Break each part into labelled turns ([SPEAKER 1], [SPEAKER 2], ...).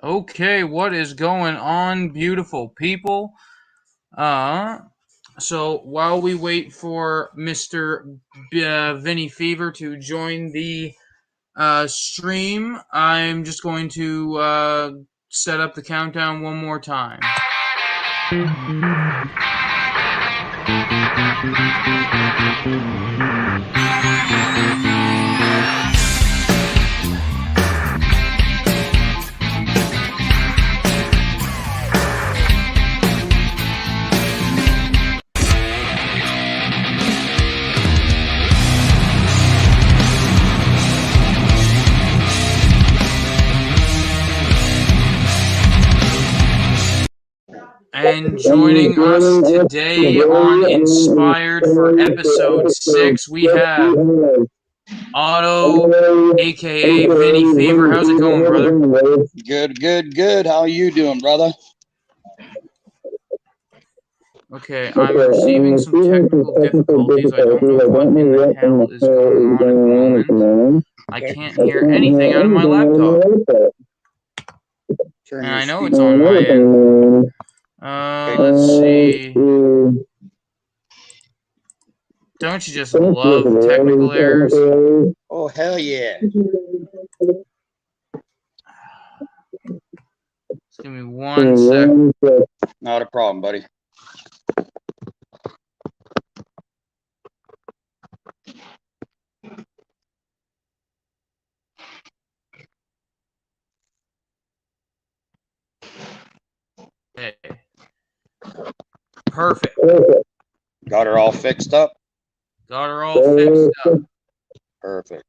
[SPEAKER 1] Okay, what is going on, beautiful people? So while we wait for Mr. Vinnie Fever to join the stream, I'm just going to set up the countdown one more time. And joining us today on Inspired for episode 6, we have Otto, a.k.a. Vinnie Fever. How's it going, brother?
[SPEAKER 2] Good. How are you doing, brother?
[SPEAKER 1] Okay, I'm receiving some technical difficulties. I don't know what in the hell is going on at the moment. I can't hear anything out of my laptop. And I know it's on my end. Let's see. Don't you just love technical errors?
[SPEAKER 2] Oh, hell yeah.
[SPEAKER 1] Just give me 1 second.
[SPEAKER 2] Not a problem, buddy.
[SPEAKER 1] Okay. Perfect.
[SPEAKER 2] Got her all fixed up?
[SPEAKER 1] Got her all fixed up.
[SPEAKER 2] Perfect.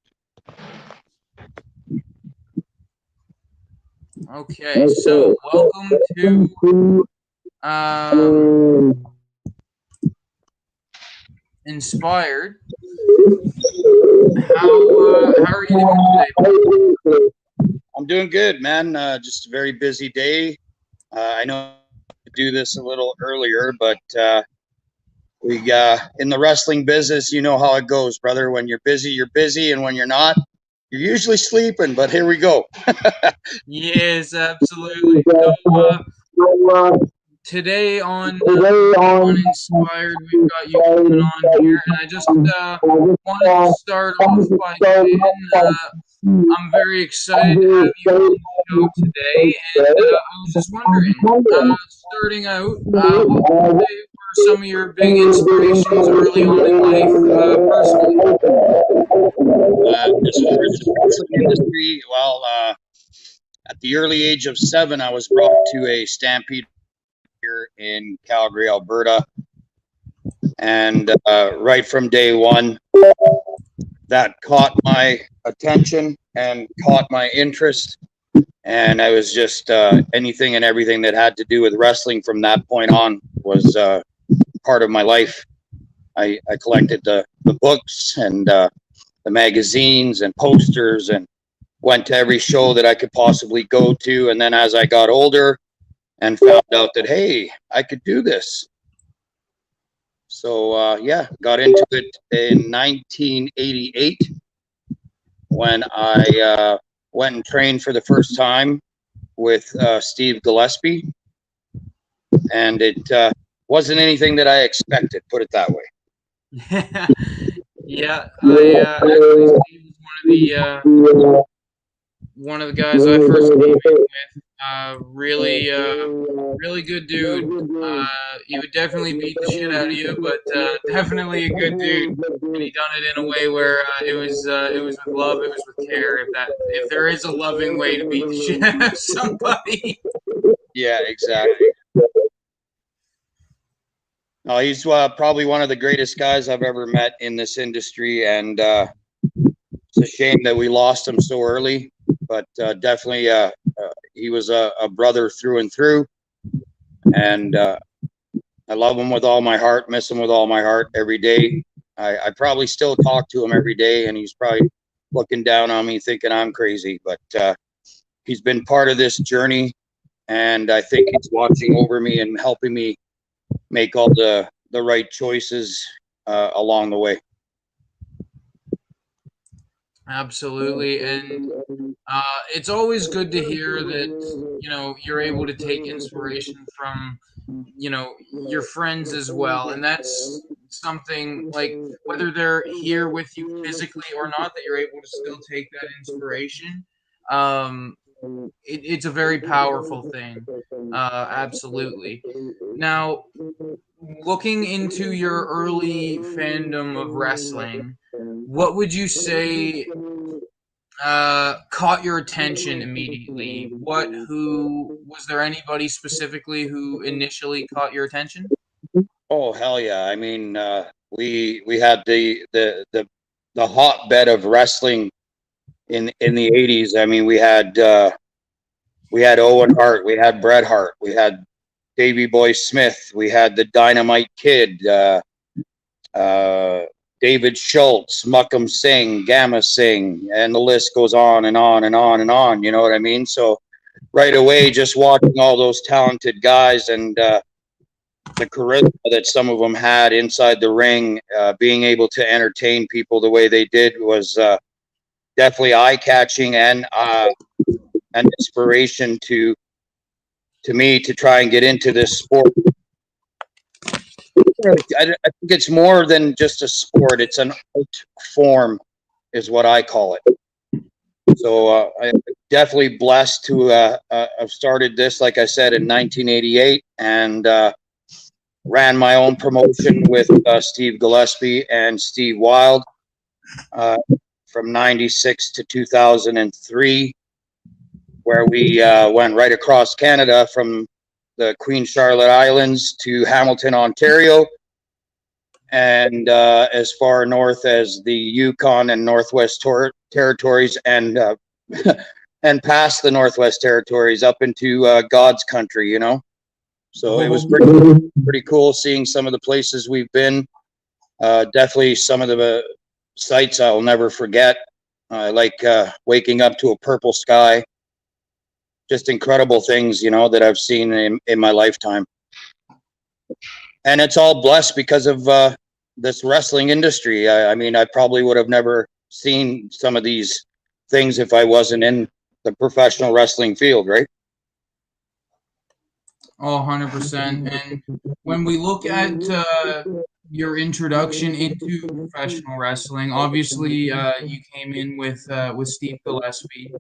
[SPEAKER 1] Okay, so welcome to Inspired. How are you doing today?
[SPEAKER 2] I'm doing good, man. Just a very busy day. I know to do this a little earlier, but we in the wrestling business, you know how it goes, brother. When you're busy, and when you're not, you're usually sleeping. But here we go.
[SPEAKER 1] Yes, absolutely. So, today on Inspired, we've got you coming on here, and I just wanted to start off by saying I'm very excited to have you on the show today, and I was just wondering, starting out, what would say were some of your big inspirations early on in life, personally?
[SPEAKER 2] As far as the wrestling industry, well, at the early age of 7, I was brought to a Stampede here in Calgary, Alberta, and right from day one, that caught my attention and caught my interest, and I was just anything and everything that had to do with wrestling from that point on was part of my life. I collected the books and the magazines and posters and went to every show that I could possibly go to, and then as I got older and found out that, hey, I could do this. So, got into it in 1988 when I went and trained for the first time with Steve Gillespie. And it wasn't anything that I expected, put it that way.
[SPEAKER 1] Yeah, actually, Steve was one of the guys I first came in with. Really good dude. He would definitely beat the shit out of you, but definitely a good dude. And he done it in a way where it was with love, it was with care. If there is a loving way to beat the shit out of somebody.
[SPEAKER 2] Yeah, exactly. No, he's probably one of the greatest guys I've ever met in this industry, and it's a shame that we lost him so early. But definitely, he was a brother through and through, and I love him with all my heart, miss him with all my heart every day. I probably still talk to him every day, and he's probably looking down on me thinking I'm crazy, but he's been part of this journey, and I think he's watching over me and helping me make all the right choices along the way.
[SPEAKER 1] Absolutely, and it's always good to hear that you're able to take inspiration from your friends as well, and that's something like whether they're here with you physically or not, that you're able to still take that inspiration. Um, it's a very powerful thing. Absolutely. Now, looking into your early fandom of wrestling, what would you say caught your attention immediately? Who was there anybody specifically who initially caught your attention?
[SPEAKER 2] Oh hell yeah! I mean, we had the hotbed of wrestling in the '80s. I mean, we had Owen Hart, we had Bret Hart, we had Davey Boy Smith, we had the Dynamite Kid, uh, David Schultz, Muckam Singh, Gamma Singh, and the list goes on and on and on and on. You know what I mean? So right away, just watching all those talented guys and the charisma that some of them had inside the ring, being able to entertain people the way they did was definitely eye catching and an inspiration to me to try and get into this sport. I think it's more than just a sport; it's an art form, is what I call it. So I'm definitely blessed to have started this, like I said, in 1988, and ran my own promotion with Steve Gillespie and Steve Wild uh, from '96 to 2003, where we went right across Canada from the Queen Charlotte Islands to Hamilton, Ontario, and as far north as the Yukon and Northwest Territories, and and past the Northwest Territories up into God's country. So it was pretty cool seeing some of the places we've been. Definitely some of the sights I'll never forget. I like waking up to a purple sky. Just incredible things, that I've seen in my lifetime. And it's all blessed because of this wrestling industry. I mean, I probably would have never seen some of these things if I wasn't in the professional wrestling field, right?
[SPEAKER 1] Oh, 100%. And when we look at your introduction into professional wrestling, obviously you came in with Steve Gillespie.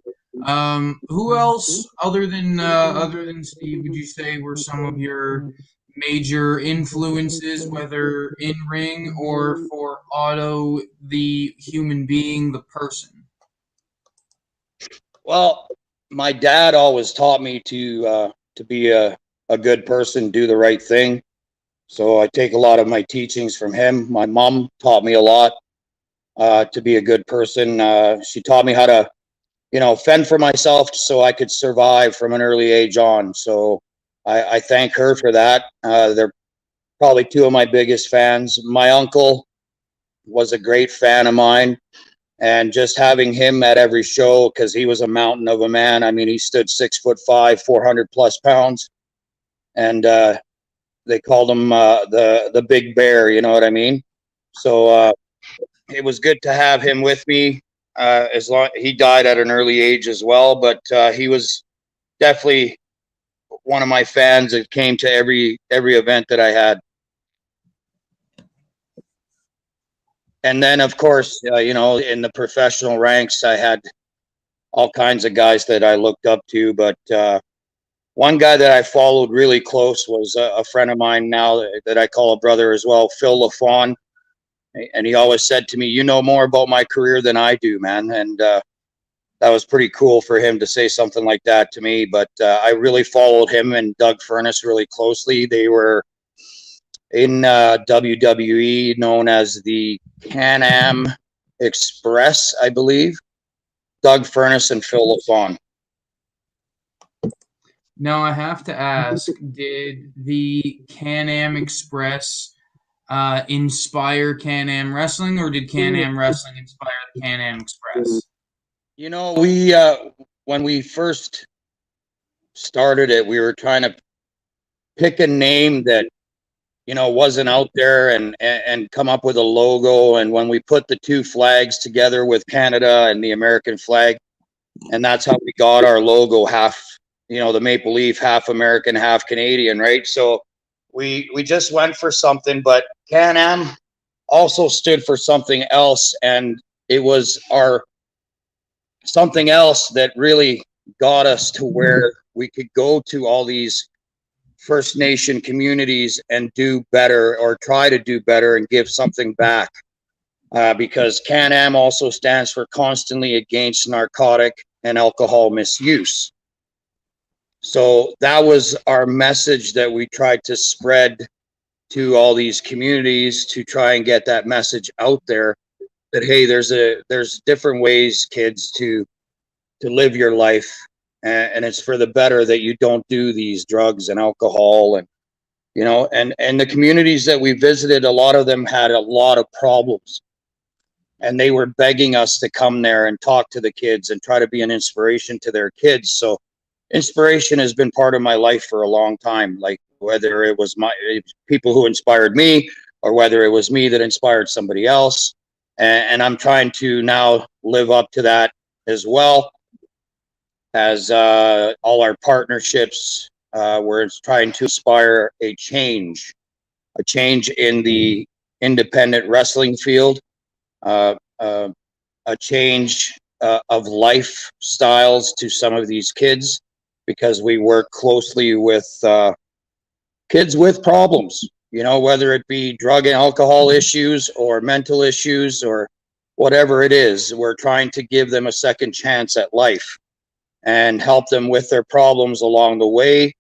[SPEAKER 1] Who else other than Steve would you say were some of your major influences, whether in ring or for Otto, the human being, the person?
[SPEAKER 2] Well, my dad always taught me to be a good person, do the right thing. So I take a lot of my teachings from him. My mom taught me a lot to be a good person. She taught me how to, fend for myself so I could survive from an early age on. So I thank her for that. They're probably two of my biggest fans. My uncle was a great fan of mine, and just having him at every show, because he was a mountain of a man. I mean, he stood 6'5", 400+ pounds, and they called him the Big Bear. You know what I mean? So it was good to have him with me. As long he died at an early age as well, but he was definitely one of my fans that came to every event that I had. And then, of course, in the professional ranks, I had all kinds of guys that I looked up to. But one guy that I followed really close was a friend of mine now that I call a brother as well, Phil LaFawn. And he always said to me, "You know more about my career than I do, man." And that was pretty cool for him to say something like that to me. But I really followed him and Doug Furnace really closely. They were in WWE, known as the Can-Am Express, I believe. Doug Furnace and Phil LaFawn.
[SPEAKER 1] Now I have to ask, did the Can-Am Express inspire Can-Am Wrestling, or did Can-Am Wrestling inspire the Can-Am Express?
[SPEAKER 2] We when we first started it, we were trying to pick a name that wasn't out there and come up with a logo. And when we put the two flags together with Canada and the American flag, and that's how we got our logo, half, the maple leaf, half American, half Canadian, right? So we just went for something, but Can-Am also stood for something else, and it was our something else that really got us to where we could go to all these First Nation communities and do better, or try to do better and give something back. Because Can-Am also stands for Constantly Against Narcotic and Alcohol Misuse. So that was our message that we tried to spread to all these communities, to try and get that message out there that, hey, there's different ways, kids, to live your life, and it's for the better that you don't do these drugs and alcohol. And and the communities that we visited, a lot of them had a lot of problems, and they were begging us to come there and talk to the kids and try to be an inspiration to their kids. So inspiration has been part of my life for a long time, like whether it was people who inspired me, or whether it was me that inspired somebody else. And I'm trying to now live up to that as well, as all our partnerships, we're trying to inspire a change in the independent wrestling field, uh, uh, a change of lifestyles to some of these kids, because we work closely with kids with problems, whether it be drug and alcohol issues or mental issues or whatever it is. We're trying to give them a second chance at life and help them with their problems along the way,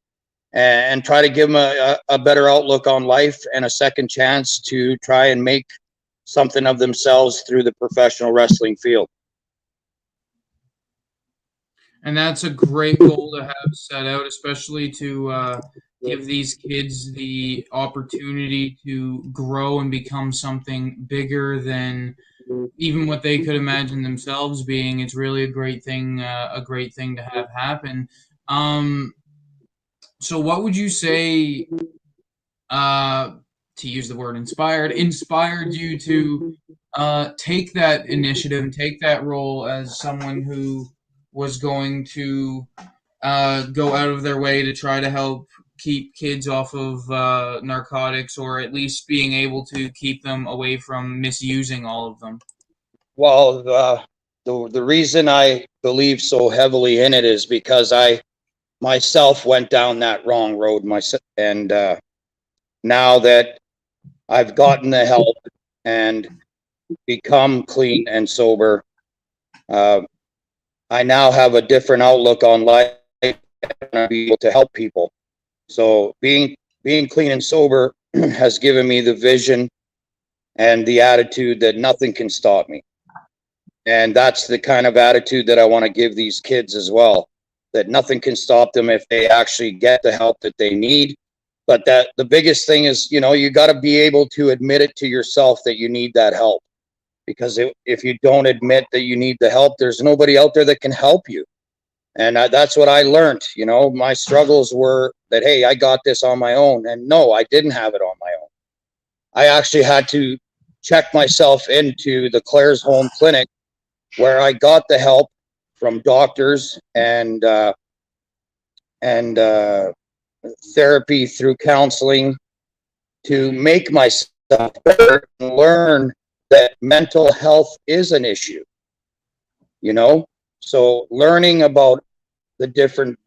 [SPEAKER 2] and try to give them a better outlook on life and a second chance to try and make something of themselves through the professional wrestling field.
[SPEAKER 1] And that's a great goal to have set out, especially to give these kids the opportunity to grow and become something bigger than even what they could imagine themselves being. It's really a great thing to have happen. Um, so, what would you say, uh, to use the word inspired you to take that initiative and take that role as someone who was going to go out of their way to try to help keep kids off of narcotics, or at least being able to keep them away from misusing all of them?
[SPEAKER 2] Well, the reason I believe so heavily in it is because I myself went down that wrong road myself, and now that I've gotten the help and become clean and sober, uh, I now have a different outlook on life, and I'll be able to help people. So being clean and sober has given me the vision and the attitude that nothing can stop me. And that's the kind of attitude that I want to give these kids as well, that nothing can stop them if they actually get the help that they need. But that the biggest thing is, you got to be able to admit it to yourself that you need that help. Because if you don't admit that you need the help, there's nobody out there that can help you. And that's what I learned. My struggles were that, hey, I got this on my own. And no, I didn't have it on my own. I actually had to check myself into the Claire's Home Clinic, where I got the help from doctors and therapy through counseling, to make myself better and learn that mental health is an issue. So learning about the different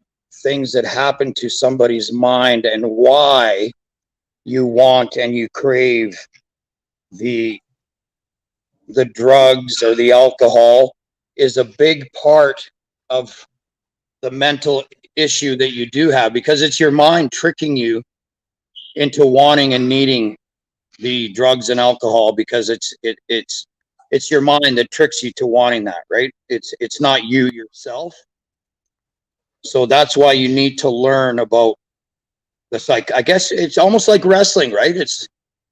[SPEAKER 2] things that happen to somebody's mind, and why you want and you crave the drugs or the alcohol, is a big part of the mental issue that you do have, because it's your mind tricking you into wanting and needing the drugs and alcohol, because it's your mind that tricks you to wanting that, right? It's not you yourself. So that's why you need to learn about I guess it's almost like wrestling, right? It's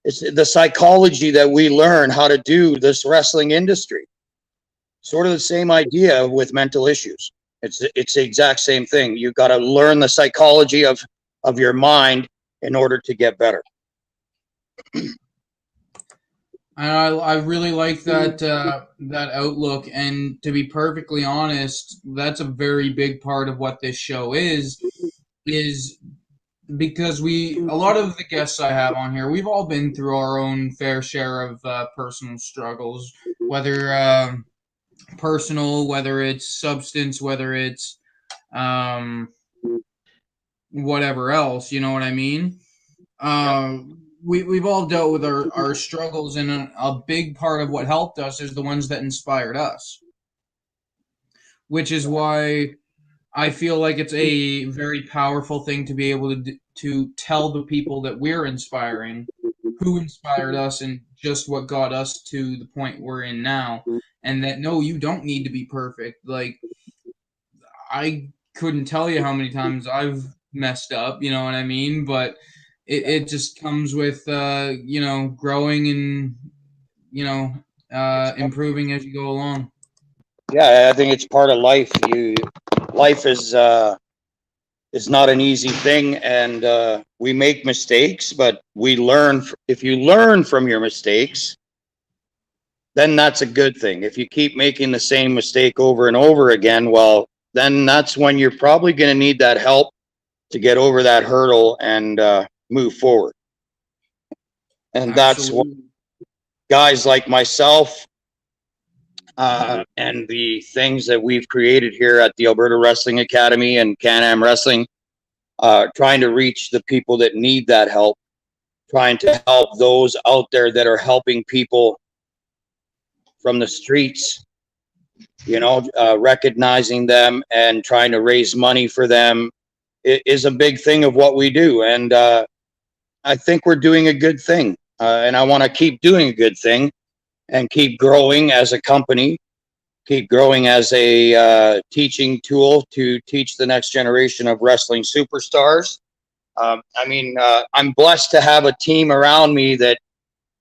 [SPEAKER 2] the psychology that we learn how to do this wrestling industry. Sort of the same idea with mental issues. It's the exact same thing. You've got to learn the psychology of your mind in order to get better.
[SPEAKER 1] I really like that outlook, and to be perfectly honest, that's a very big part of what this show is because we a lot of the guests I have on here, we've all been through our own fair share of personal struggles, whether personal, whether it's substance, whether it's um, whatever else. You know what I mean?
[SPEAKER 2] Yep.
[SPEAKER 1] Uh, we've all dealt with our struggles, and a big part of what helped us is the ones that inspired us, which is why I feel like it's a very powerful thing to be able to tell the people that we're inspiring who inspired us and just what got us to the point we're in now, and that no, you don't need to be perfect. Like I couldn't tell you how many times I've messed up, you know what I mean? But it just comes with growing and you know
[SPEAKER 2] It's
[SPEAKER 1] improving as you go along.
[SPEAKER 2] yeah, I think it's part of life. Life is not an easy thing, and we make mistakes, but we learn. If you learn from your mistakes, then that's a good thing. If you keep making the same mistake over and over again, well, then that's when you're probably going to need that help to get over that hurdle and move forward. And that's what
[SPEAKER 1] Absolutely.
[SPEAKER 2] guys like myself and the things that we've created here at the Alberta Wrestling Academy and Can-Am Wrestling, trying to reach the people that need that help, trying to help those out there that are helping people from the streets, recognizing them and trying to raise money for them is a big thing of what we do. And I think we're doing a good thing. And I want to keep doing a good thing and keep growing as a company, keep growing as a teaching tool to teach the next generation of wrestling superstars. I'm blessed to have a team around me that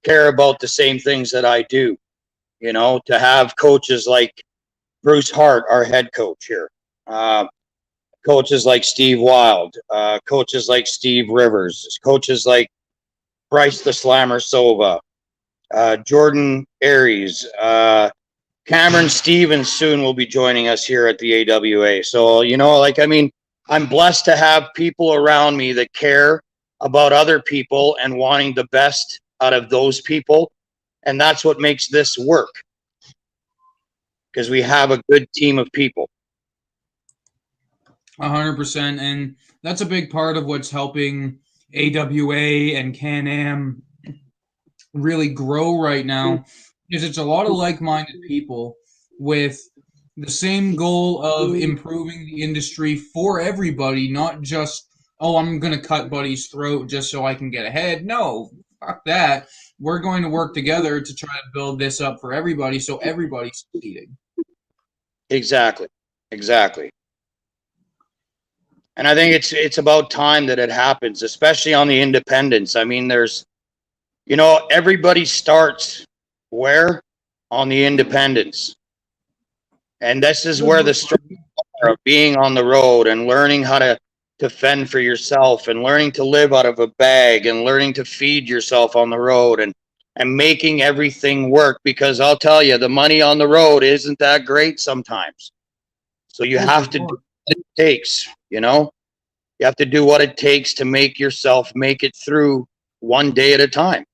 [SPEAKER 2] care about the same things that I do. To have coaches like Bruce Hart, our head coach here, uh, coaches like Steve Wild, coaches like Steve Rivers, coaches like Bryce the Slammer Sova, Jordan Aries, Cameron Stevens soon will be joining us here at the A.W.A. So, I'm blessed to have people around me that care about other people and wanting the best out of those people. And that's what makes this work because we have a good team of people.
[SPEAKER 1] 100%, and that's a big part of what's helping AWA and Can-Am really grow right now is it's a lot of like-minded people with the same goal of improving the industry for everybody, not just, oh, I'm going to cut Buddy's throat just so I can get ahead. No, fuck that. We're going to work together to try to build this up for everybody so everybody's succeeding.
[SPEAKER 2] Exactly. Exactly. And I think it's about time that it happens, especially on the independents. I mean, everybody starts where? On the independents. And this is where the struggle of being on the road and learning how to fend for yourself and learning to live out of a bag and learning to feed yourself on the road and making everything work, because I'll tell you, the money on the road isn't that great sometimes. So you
[SPEAKER 1] Oh, for
[SPEAKER 2] have to do
[SPEAKER 1] sure.
[SPEAKER 2] what it takes, you have to do what it takes to make yourself make it through one day at a time.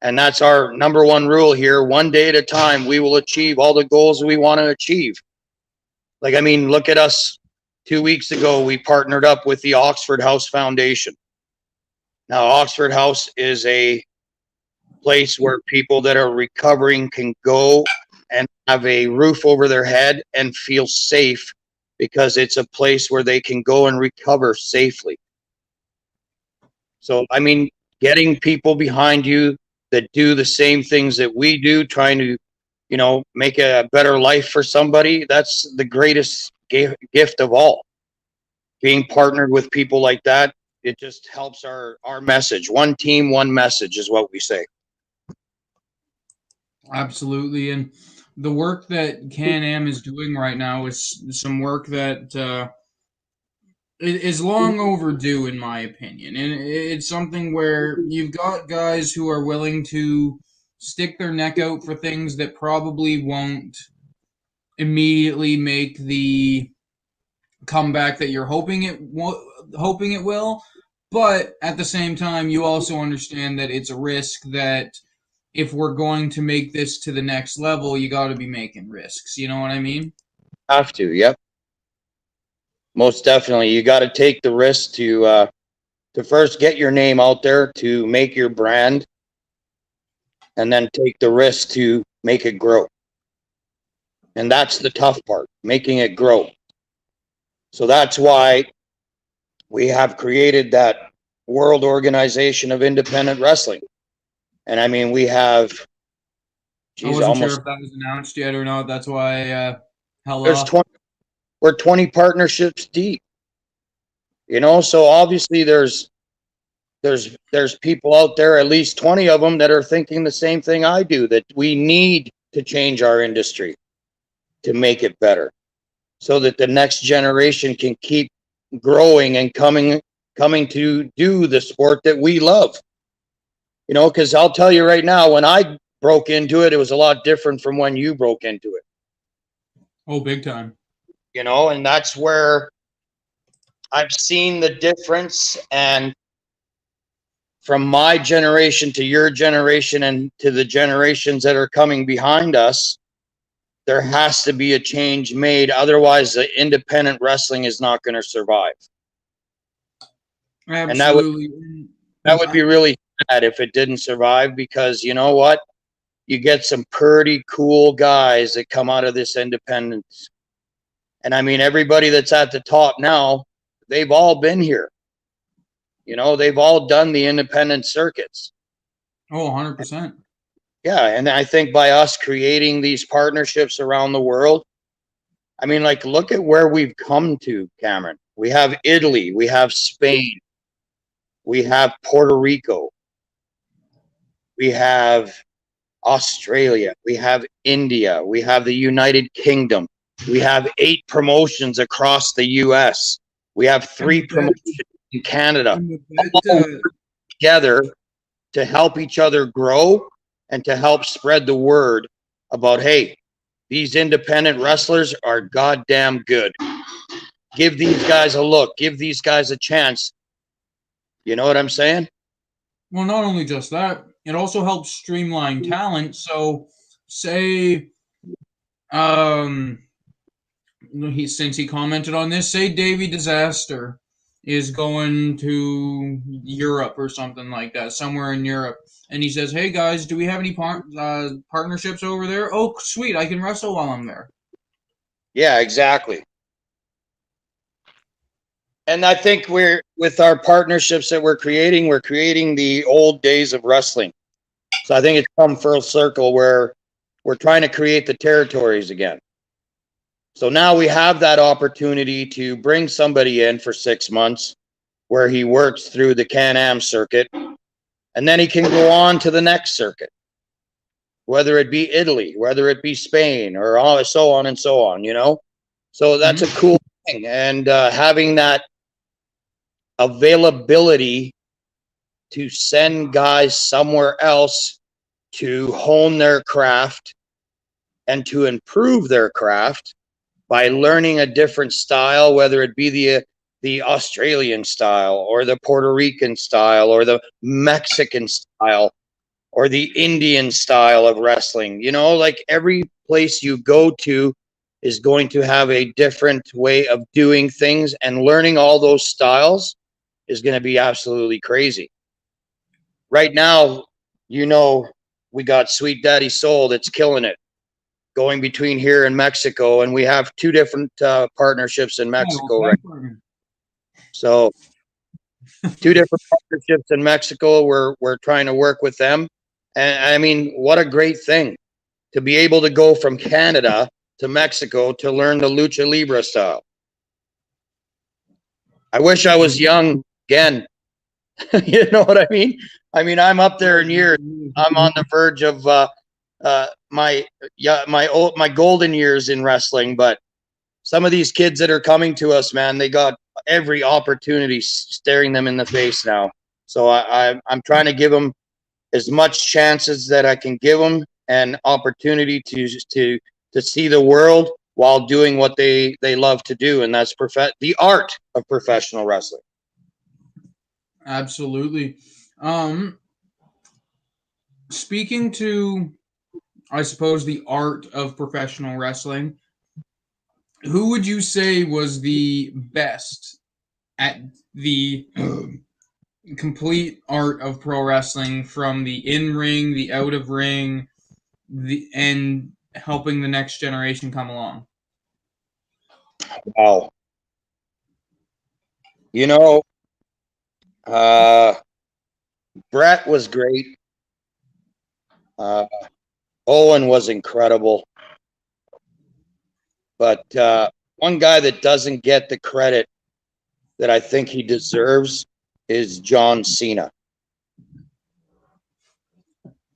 [SPEAKER 2] And that's our number one rule here. One day at a time, we will achieve all the goals we want to achieve. Look at us. 2 weeks ago, we partnered up with the Oxford House Foundation. Now, Oxford House is a place where people that are recovering can go and have a roof over their head and feel safe, because it's a place where they can go and recover safely. So, getting people behind you that do the same things that we do, trying to, make a better life for somebody, that's the greatest gift of all. Being partnered with people like that, it just helps our message. One team, one message is what we say.
[SPEAKER 1] Absolutely. And the work that Can Am is doing right now is some work that is long overdue, in my opinion. And it's something where you've got guys who are willing to stick their neck out for things that probably won't immediately make the comeback that you're hoping it will. But at the same time, you also understand that it's a risk that if we're going to make this to the next level, you got to be making risks. You know what I mean?
[SPEAKER 2] Have to, yep. Most definitely. You got to take the risk to first get your name out there, to make your brand, and then take the risk to make it grow. And that's the tough part, making it grow. So that's why we have created that World Organization of Independent Wrestling. And I mean, we have,
[SPEAKER 1] I
[SPEAKER 2] geez,
[SPEAKER 1] wasn't sure
[SPEAKER 2] almost,
[SPEAKER 1] if that was announced yet or not. That's why held
[SPEAKER 2] there's
[SPEAKER 1] off.
[SPEAKER 2] 20, we're 20 partnerships deep, you know? So obviously there's people out there, at least 20 of them, that are thinking the same thing I do, that we need to change our industry to make it better so that the next generation can keep growing and coming to do the sport that we love. You know, because I'll tell you right now, when I broke into it, it was a lot different from when you broke into it.
[SPEAKER 1] Oh, big time.
[SPEAKER 2] You know, and that's where I've seen the difference. And from my generation to your generation and to the generations that are coming behind us, there has to be a change made. Otherwise, the independent wrestling is not going to survive. And
[SPEAKER 1] Absolutely.
[SPEAKER 2] that would be really sad if it didn't survive, because you know what? You get some pretty cool guys that come out of this independence. And I mean, everybody that's at the top now, they've all been here. You know, they've all done the independent circuits.
[SPEAKER 1] Oh, 100%.
[SPEAKER 2] Yeah. And I think by us creating these partnerships around the world, I mean, like, look at where we've come to, Cameron. We have Italy, we have Spain, we have Puerto Rico, we have Australia, we have India, we have the United Kingdom, we have 8 promotions across the US, we have 3 promotions in Canada, all together to help each other grow and to help spread the word about, hey, these independent wrestlers are goddamn good. Give these guys a look, give these guys a chance. You know what I'm saying?
[SPEAKER 1] Well, not only just that, it also helps streamline talent. So, say, um, since he commented on this, say Davey Disaster is going to Europe or something like that, somewhere in Europe, and he says, "Hey guys, do we have any partnerships over there? Oh, sweet, I can wrestle while I'm there."
[SPEAKER 2] Yeah, exactly. And I think we're, with our partnerships that we're creating the old days of wrestling. So I think it's come full circle where we're trying to create the territories again. So now we have that opportunity to bring somebody in for 6 months where he works through the Can-Am circuit, and then he can go on to the next circuit, whether it be Italy, whether it be Spain, or all, so on and so on, you know? So that's a cool thing. And having that availability to send guys somewhere else to hone their craft and to improve their craft by learning a different style, whether it be the Australian style or the Puerto Rican style or the Mexican style or the Indian style of wrestling. You know, like, every place you go to is going to have a different way of doing things, and learning all those styles is going to be absolutely crazy. Right now, you know, we got Sweet Daddy Soul that's killing it, going between here and Mexico, and we have 2 different partnerships in Mexico, right? So 2 different partnerships in Mexico. We're trying to work with them, and I mean, what a great thing to be able to go from Canada to Mexico to learn the lucha libre style. I wish I was young again. You know what I mean? I mean, I'm up there in years. I'm on the verge of my golden years in wrestling. But some of these kids that are coming to us, man, they got every opportunity staring them in the face now. So I'm trying to give them as much chances that I can give them and opportunity to see the world while doing what they love to do, and that's the art of professional wrestling.
[SPEAKER 1] Absolutely. Um, Speaking to, I suppose, the art of professional wrestling, who would you say was the best at the complete art of pro wrestling, from the in ring, the out of ring, and helping the next generation come along?
[SPEAKER 2] Wow. You know, uh, Brett was great. Uh, Owen was incredible. But one guy that doesn't get the credit that I think he deserves is John Cena.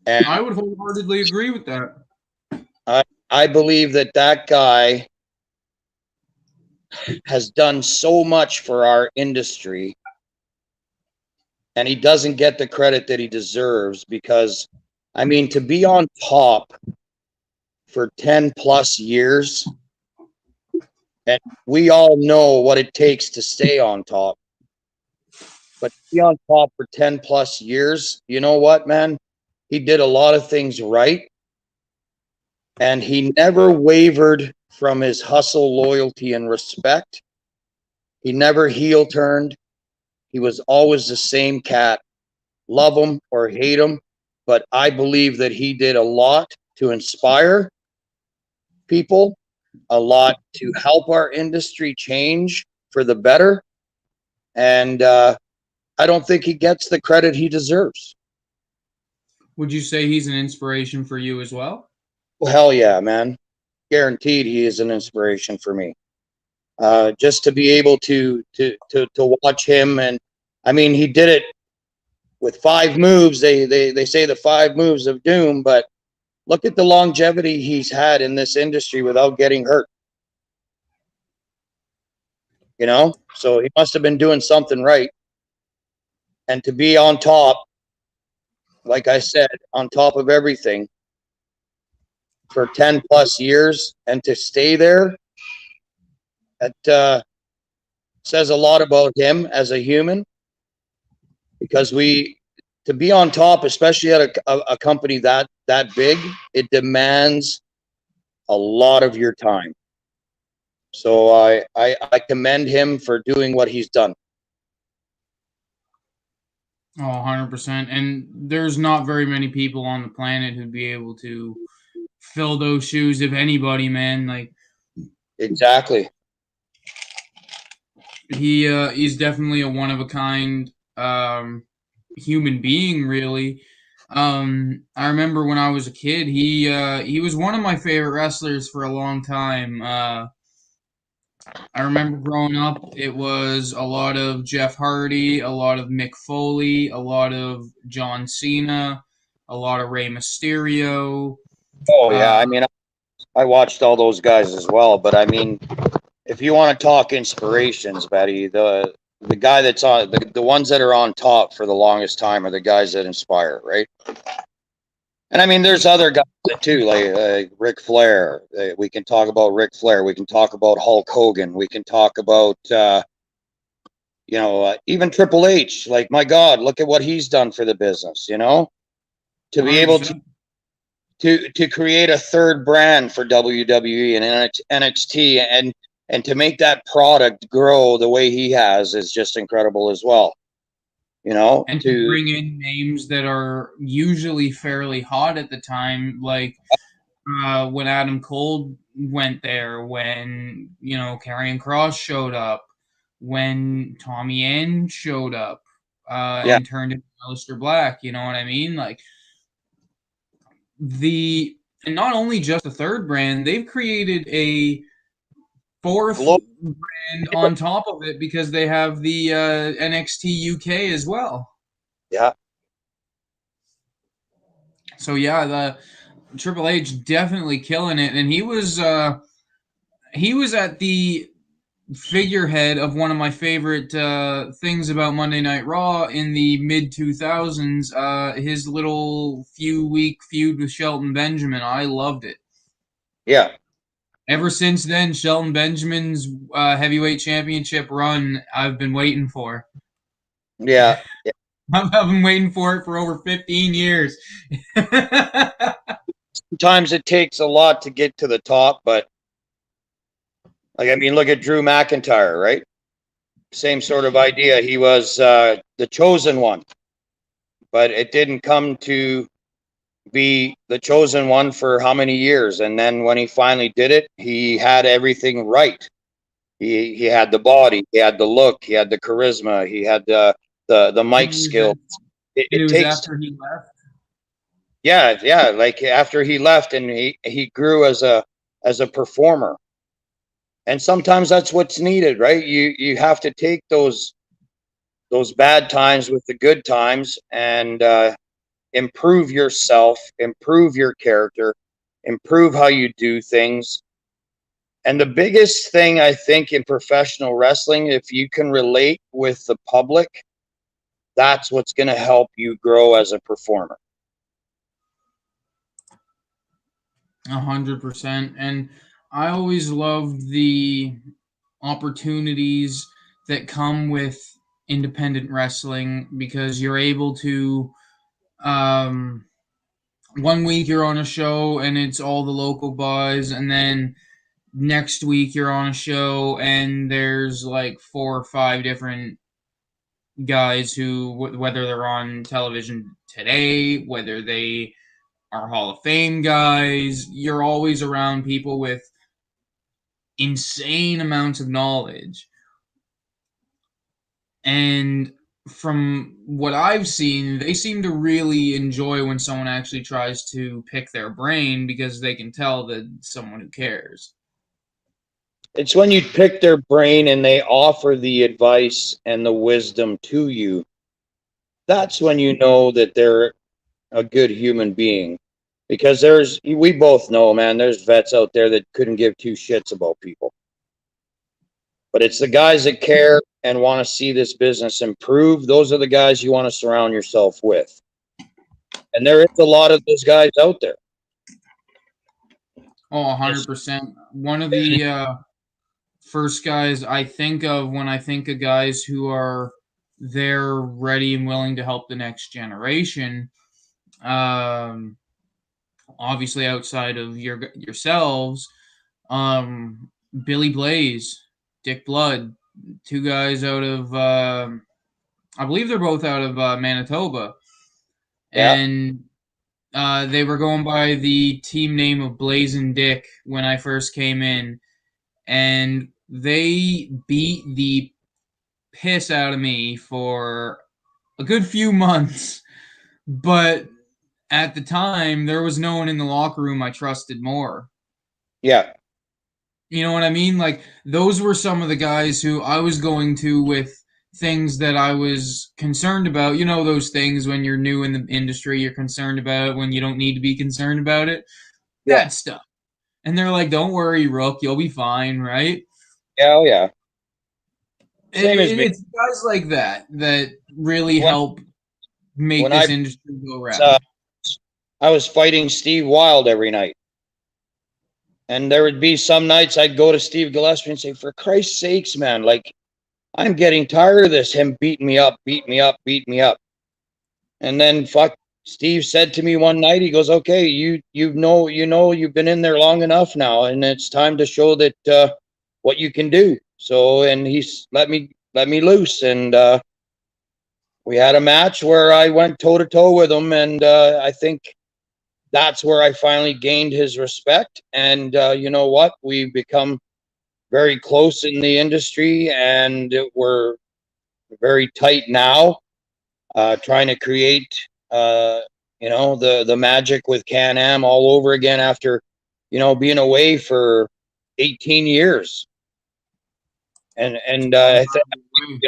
[SPEAKER 2] And
[SPEAKER 1] I would wholeheartedly agree with that.
[SPEAKER 2] I believe that guy has done so much for our industry, and he doesn't get the credit that he deserves because, I mean, to be on top for 10 plus years, and we all know what it takes to stay on top, but to be on top for 10 plus years, you know what, man? He did a lot of things right, and he never wavered from his hustle, loyalty, and respect. He never heel turned. He was always the same cat. Love him or hate him, but I believe that he did a lot to inspire people, a lot to help our industry change for the better. And I don't think he gets the credit he deserves.
[SPEAKER 1] Would you say he's an inspiration for you as well?
[SPEAKER 2] Well, hell yeah, man. Guaranteed he is an inspiration for me. Just to be able to watch him, and I mean, he did it with 5 moves. They say the 5 moves of doom, but look at the longevity he's had in this industry without getting hurt. You know, so he must have been doing something right. And to be on top, like I said, on top of everything for 10 plus years and to stay there, that says a lot about him as a human, because to be on top, especially at a company that big, it demands a lot of your time. So I commend him for doing what he's done.
[SPEAKER 1] Oh, 100%. And there's not very many people on the planet who'd be able to fill those shoes, if anybody, man. Like,
[SPEAKER 2] Exactly.
[SPEAKER 1] he's definitely a one of a kind human being, really. I remember when I was a kid, he was one of my favorite wrestlers for a long time. I remember growing up, it was a lot of Jeff Hardy, a lot of Mick Foley, a lot of John Cena, a lot of Rey Mysterio.
[SPEAKER 2] Oh
[SPEAKER 1] Uh,
[SPEAKER 2] yeah, I mean, I watched all those guys as well, but I mean, if you want to talk inspirations, Betty, the guy that's on the ones that are on top for the longest time are the guys that inspire, right? And I mean, there's other guys too, like Ric Flair. We can talk about Ric Flair. We can talk about Hulk Hogan. We can talk about even Triple H. Like, my God, look at what he's done for the business. You know, to be able
[SPEAKER 1] 100%.
[SPEAKER 2] to create a third brand for WWE and NXT, and to make that product grow the way he has is just incredible as well. You know,
[SPEAKER 1] And to
[SPEAKER 2] to
[SPEAKER 1] bring in names that are usually fairly hot at the time, like when Adam Cole went there, when Karrion Kross showed up, when Tommy End showed up,
[SPEAKER 2] yeah,
[SPEAKER 1] and turned into Aleister Black. You know what I mean? Like, and not only just a third brand, they've created a fourth
[SPEAKER 2] glow,
[SPEAKER 1] brand on top of it, because they have the NXT UK as well.
[SPEAKER 2] yeah,
[SPEAKER 1] So yeah, the Triple H definitely killing it, and he was at the figurehead of one of my favorite things about Monday Night Raw in the mid 2000s. His little few week feud with Shelton Benjamin. I loved it.
[SPEAKER 2] Yeah.
[SPEAKER 1] Ever since then, Shelton Benjamin's heavyweight championship run, I've been waiting for.
[SPEAKER 2] Yeah.
[SPEAKER 1] I've been waiting for it for over 15 years.
[SPEAKER 2] Sometimes it takes a lot to get to the top, but like, I mean, look at Drew McIntyre, right? Same sort of idea. He was the chosen one, but it didn't come to be the chosen one for how many years? And then when he finally did it, he had everything right. He had the body, he had the look, he had the charisma, he had the
[SPEAKER 1] and
[SPEAKER 2] mic skills.
[SPEAKER 1] it
[SPEAKER 2] It
[SPEAKER 1] was
[SPEAKER 2] takes,
[SPEAKER 1] after he left.
[SPEAKER 2] yeah, like after he left, and he grew as a performer. And sometimes that's what's needed, right? You have to take those bad times with the good times, and improve yourself, improve your character, improve how you do things. And the biggest thing I think in professional wrestling, if you can relate with the public, that's what's going to help you grow as a performer.
[SPEAKER 1] 100%. And I always loved the opportunities that come with independent wrestling because you're able to um, one week you're on a show and it's all the local buzz, and then next week you're on a show and there's like four or five different guys who, whether they're on television today, whether they are Hall of Fame guys, you're always around people with insane amounts of knowledge. And from what I've seen, they seem to really enjoy when someone actually tries to pick their brain because they can tell that someone who cares.
[SPEAKER 2] It's when you pick their brain and they offer the advice and the wisdom to you. That's when you know that they're a good human being. Because we both know, man, there's vets out there that couldn't give two shits about people. But it's the guys that care and want to see this business improve. Those are the guys you want to surround yourself with. And there is a lot of those guys out there.
[SPEAKER 1] Oh,
[SPEAKER 2] It's,
[SPEAKER 1] 100%. One of the first guys I think of when I think of guys who are there ready and willing to help the next generation, um, obviously outside of yourselves, Billy Blaze, Dick Blood, two guys out of I believe they're both out of Manitoba,
[SPEAKER 2] yeah,
[SPEAKER 1] and they were going by the team name of Blazin' Dick when I first came in, and they beat the piss out of me for a good few months. But at the time, there was no one in the locker room I trusted more.
[SPEAKER 2] yeah,
[SPEAKER 1] You know what I mean? Like, those were some of the guys who I was going to with things that I was concerned about. You know, those things when you're new in the industry, you're concerned about when you don't need to be concerned about it.
[SPEAKER 2] yeah,
[SPEAKER 1] That stuff. And they're like, don't worry, Rook, you'll be fine, right?
[SPEAKER 2] yeah, oh yeah. Same as me.
[SPEAKER 1] It's guys like that that really
[SPEAKER 2] When
[SPEAKER 1] help make
[SPEAKER 2] when
[SPEAKER 1] this industry go
[SPEAKER 2] uh,
[SPEAKER 1] round.
[SPEAKER 2] I was fighting Steve Wild every night, and there would be some nights I'd go to Steve Gillespie and say, "For Christ's sakes, man, like I'm getting tired of this. Him beating me up, beat me up, beat me up." And then fuck, Steve said to me one night, he goes, "Okay, you know you've been in there long enough now, and it's time to show that what you can do." So, and he's let me loose, and we had a match where I went toe to toe with him, and I think that's where I finally gained his respect. And you know what? We've become very close in the industry, and we're very tight now, trying to create, uh, the magic with Can-Am all over again after, being away for 18 years. And I think,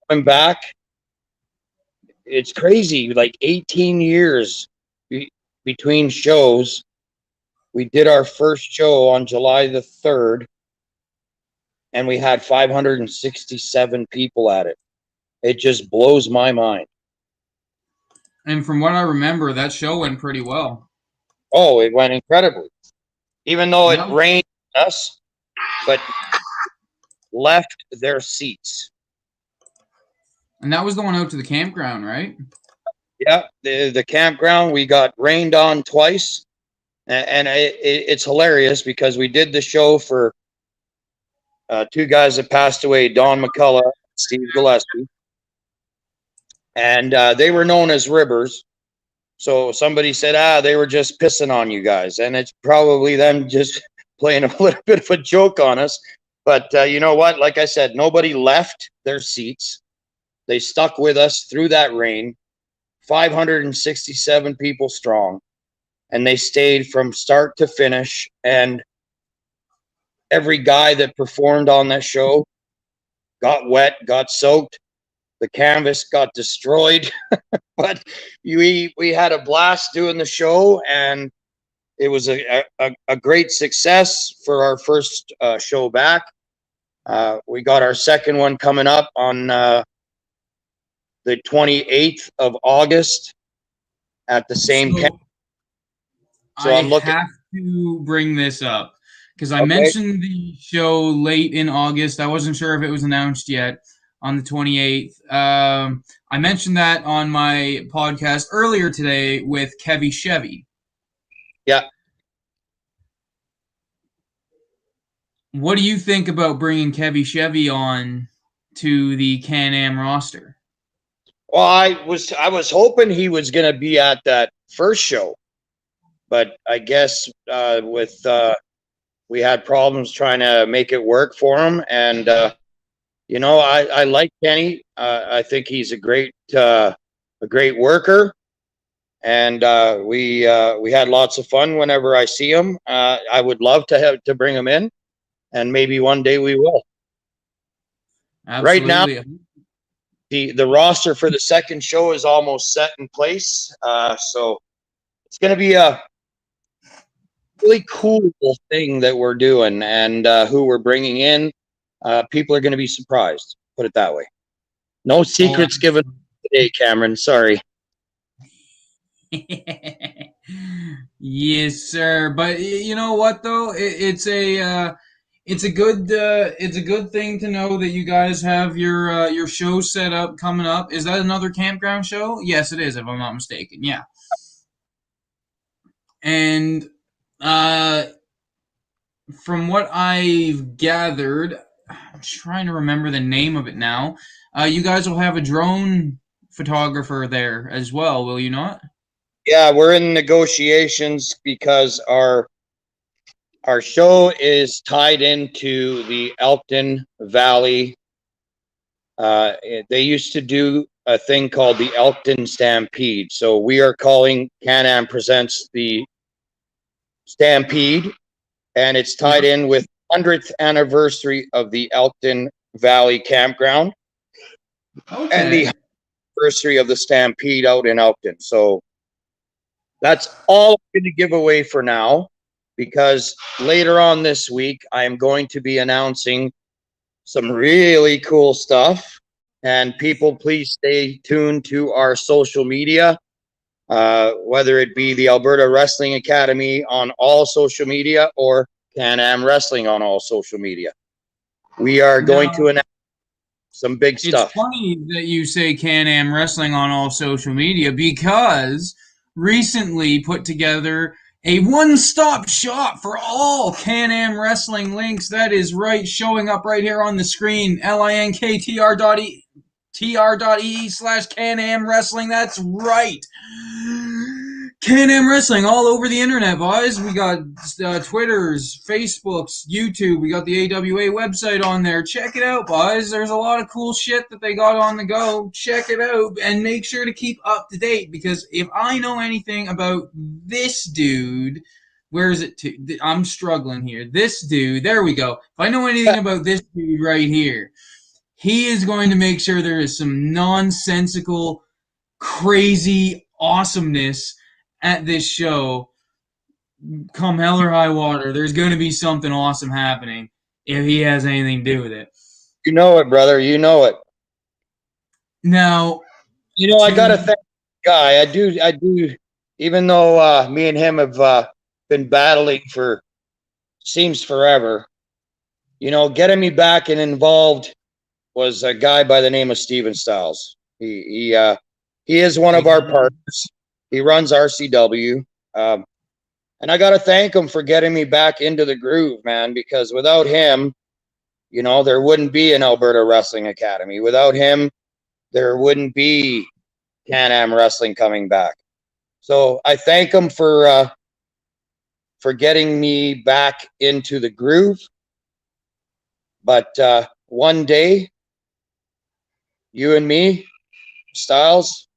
[SPEAKER 2] coming back, it's crazy. Like 18 years between shows. We did our first show on July the 3rd, and we had 567 people at it. It just blows my mind.
[SPEAKER 1] And from what I remember, that show went pretty well.
[SPEAKER 2] Oh, it went incredibly. Even though
[SPEAKER 1] And
[SPEAKER 2] it
[SPEAKER 1] that was,
[SPEAKER 2] rained on us, but left their seats.
[SPEAKER 1] and that was the one out to the campground, right?
[SPEAKER 2] Yeah, the campground, we got rained on twice. And it's hilarious because we did the show for two guys that passed away, Don McCullough, Steve Gillespie, and they were known as ribbers. So somebody said, they were just pissing on you guys. And it's probably them just playing a little bit of a joke on us. But you know what? Like I said, nobody left their seats. They stuck with us through that rain, 567 people strong. And they stayed from start to finish. And every guy that performed on that show got wet, got soaked. The canvas got destroyed. But we had a blast doing the show, and it was a great success for our first show back. We got our second one coming up on the 28th of August at the same camp.
[SPEAKER 1] So
[SPEAKER 2] So
[SPEAKER 1] I
[SPEAKER 2] I'm looking.
[SPEAKER 1] have to bring this up because I
[SPEAKER 2] Okay.
[SPEAKER 1] mentioned the show late in August. I wasn't sure if it was announced yet on the 28th. I mentioned that on my podcast earlier today with Kevy Chevy.
[SPEAKER 2] Yeah.
[SPEAKER 1] What do you think about bringing Kevy Chevy on to the Can-Am roster?
[SPEAKER 2] Well, I was hoping he was going to be at that first show, but I guess with we had problems trying to make it work for him, and I like Kenny. I think he's a great worker, and we had lots of fun whenever I see him. I would love to bring him in, and maybe one day we will. Right now,
[SPEAKER 1] Absolutely.
[SPEAKER 2] the roster for the second show is almost set in place, so it's going to be a really cool thing that we're doing, and who we're bringing in. People are going to be surprised. Put it that way. No
[SPEAKER 1] Oh,
[SPEAKER 2] secrets given today, Cameron. Sorry.
[SPEAKER 1] yes, sir. But you know what though? It's a good thing to know that you guys have your show set up coming up. Is that another campground show? Yes, it is, if I'm not mistaken. Yeah. And uh from what I've gathered, I'm trying to remember the name of it now. You guys will have a drone photographer there as well, will you not?
[SPEAKER 2] Yeah, we're in negotiations because our show is tied into the Elkton Valley. They used to do a thing called the Elkton Stampede. So we are calling Can-Am Presents the Stampede, and it's tied
[SPEAKER 1] Yeah.
[SPEAKER 2] in with 100th anniversary of the Elkton Valley Campground and the
[SPEAKER 1] Okay.
[SPEAKER 2] anniversary of the Stampede out in Elkton. So that's all I'm going to give away for now, because later on this week, I am going to be announcing some really cool stuff. And people, please stay tuned to our social media, whether it be the Alberta Wrestling Academy on all social media or Can-Am Wrestling on all social media. We are going
[SPEAKER 1] Now,
[SPEAKER 2] to announce some big
[SPEAKER 1] it's
[SPEAKER 2] stuff.
[SPEAKER 1] funny that you say Can-Am Wrestling on all social media because recently put together a one-stop shop for all Can-Am Wrestling links. That is right, showing up right here on the screen. linktr.ee/Can-Am Wrestling. That's right. Can-Am Wrestling all over the internet, boys. We got Twitters, Facebooks, YouTube. We got the A.W.A website on there. Check it out, boys. There's a lot of cool shit that they got on the go. Check it out and make sure to keep up to date, because if I know anything about this dude, where is it to? I'm struggling here. This dude, there we go. If I know anything about this dude right here, he is going to make sure there is some nonsensical, crazy awesomeness at this show. Come hell or high water, there's going to be something awesome happening. if he has anything to do with it.
[SPEAKER 2] You know it, brother. You know it.
[SPEAKER 1] Now,
[SPEAKER 2] I
[SPEAKER 1] to
[SPEAKER 2] gotta thank the guy. I do. Even though me and him have been battling for seems forever. Getting me back and involved was a guy by the name of Steven Stiles. He is one of our partners. He runs RCW, and I gotta thank him for getting me back into the groove, man. Because without him, there wouldn't be an Alberta Wrestling Academy. Without him, there wouldn't be Can-Am Wrestling coming back. So I thank him for getting me back into the groove. But one day, you and me, Styles,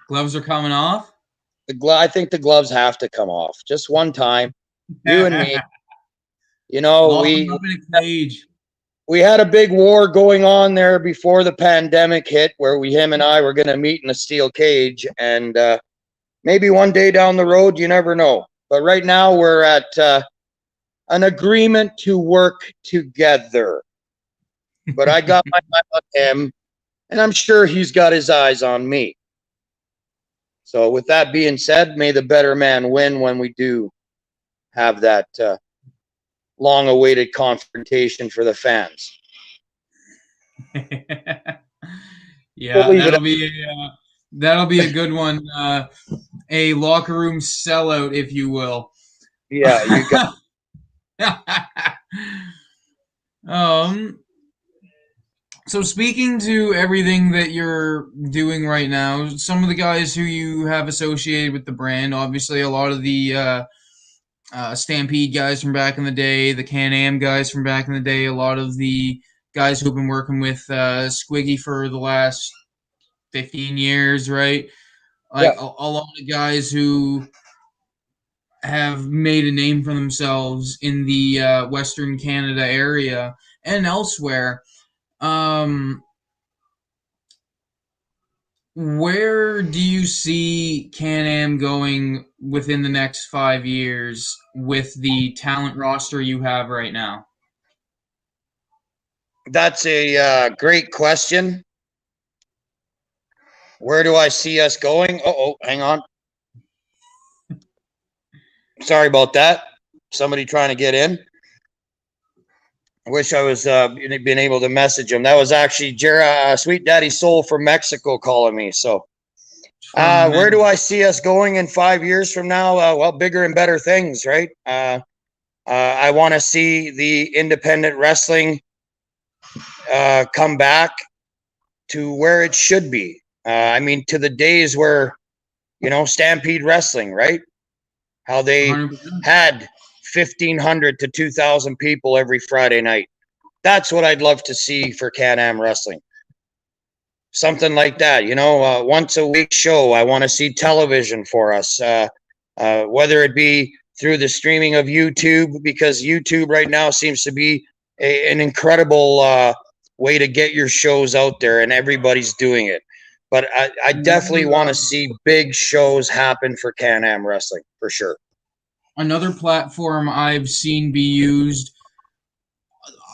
[SPEAKER 1] gloves are coming off.
[SPEAKER 2] I think the gloves have to come off just one time. You and me,
[SPEAKER 1] Lock them up in a cage.
[SPEAKER 2] we had a big war going on there before the pandemic hit, where him and I were going to meet in a steel cage, and maybe one day down the road, you never know. But right now, we're at an agreement to work together. But I got my eye on him, and I'm sure he's got his eyes on me. So, with that being said, may the better man win when we do have that long-awaited confrontation for the fans. We'll
[SPEAKER 1] Yeah,
[SPEAKER 2] leave it.
[SPEAKER 1] that'll be a good one. A locker room sellout, if you will.
[SPEAKER 2] Yeah, you got.
[SPEAKER 1] um. So speaking to everything that you're doing right now, some of the guys who you have associated with the brand, obviously a lot of the Stampede guys from back in the day, the Can-Am guys from back in the day, a lot of the guys who've been working with Squiggy for the last 15 years, right?
[SPEAKER 2] Yeah,
[SPEAKER 1] Like a lot of guys who have made a name for themselves in the Western Canada area and elsewhere. Um, where do you see Can-Am going within the next 5 years with the talent roster you have right now?
[SPEAKER 2] that's a great question. Where do I see us going? Oh, hang on. Sorry about that. Somebody trying to get in. I wish I was been able to message him. That was actually Sweet Daddy Soul from Mexico calling me. So, where do I see us going in 5 years from now? Well, bigger and better things, right? I want to see the independent wrestling come back to where it should be. I mean, to the days where, Stampede Wrestling, right? How they
[SPEAKER 1] 100%.
[SPEAKER 2] had 1,500 to 2,000 people every Friday night. That's what I'd love to see for Can-Am Wrestling. Something like that, once a week show. I want to see television for us, whether it be through the streaming of YouTube, because YouTube right now seems to be an incredible way to get your shows out there, and everybody's doing it. But I definitely want to see big shows happen for Can-Am Wrestling, for sure.
[SPEAKER 1] Another platform I've seen be used,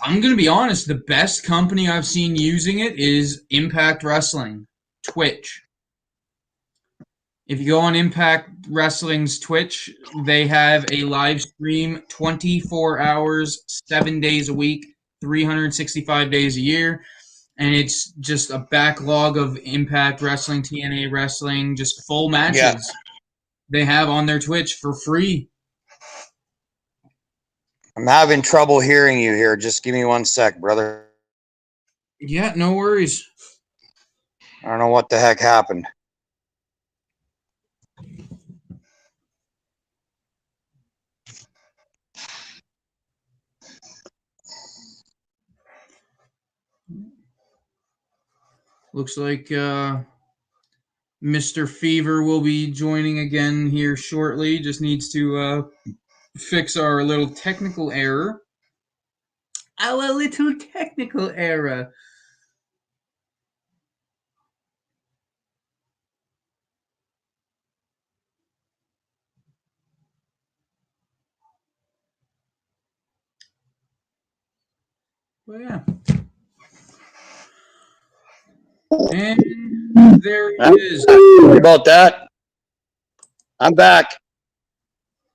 [SPEAKER 1] I'm going to be honest, the best company I've seen using it is Impact Wrestling, Twitch. If you go on Impact Wrestling's Twitch, they have a live stream 24 hours, 7 days a week, 365 days a year. And it's just a backlog of Impact Wrestling, TNA Wrestling, just full
[SPEAKER 2] Yeah,
[SPEAKER 1] matches they have on their Twitch for free.
[SPEAKER 2] I'm having trouble hearing you here. Just give me 1 sec, brother.
[SPEAKER 1] Yeah, no worries.
[SPEAKER 2] I don't know what the heck happened.
[SPEAKER 1] Looks like Mr. Fever will be joining again here shortly. Just needs to fix our little technical error. Our little technical error. But yeah. And there he is.
[SPEAKER 2] Sorry about that. I'm back.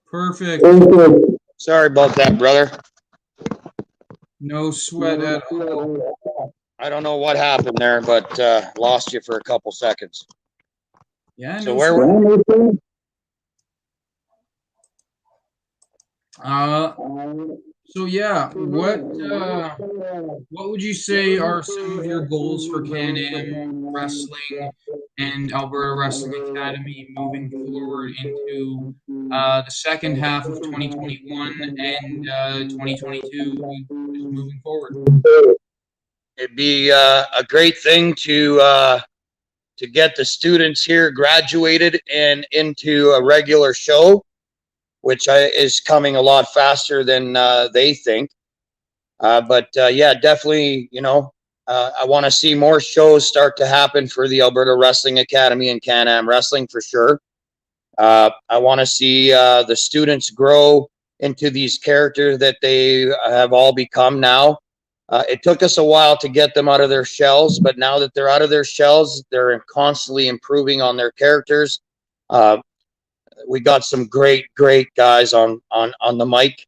[SPEAKER 1] Perfect.
[SPEAKER 2] Sorry about that, brother.
[SPEAKER 1] No sweat at all.
[SPEAKER 2] I don't know what happened there, but lost you for a couple seconds.
[SPEAKER 1] Yeah,
[SPEAKER 2] So
[SPEAKER 1] no
[SPEAKER 2] where
[SPEAKER 1] sweat.
[SPEAKER 2] were
[SPEAKER 1] Uh, so yeah, what would you say are some of your goals for Can-Am Wrestling and Alberta Wrestling Academy moving forward into the second half of 2021 and 2022, just moving forward?
[SPEAKER 2] it'd be a great thing to get the students here graduated and into a regular show, which is coming a lot faster than they think. But yeah, definitely, I want to see more shows start to happen for the Alberta Wrestling Academy and Can-Am Wrestling for sure. I want to see the students grow into these characters that they have all become now. It took us a while to get them out of their shells, but now that they're out of their shells, they're constantly improving on their characters. Uh, we got some great guys on the mic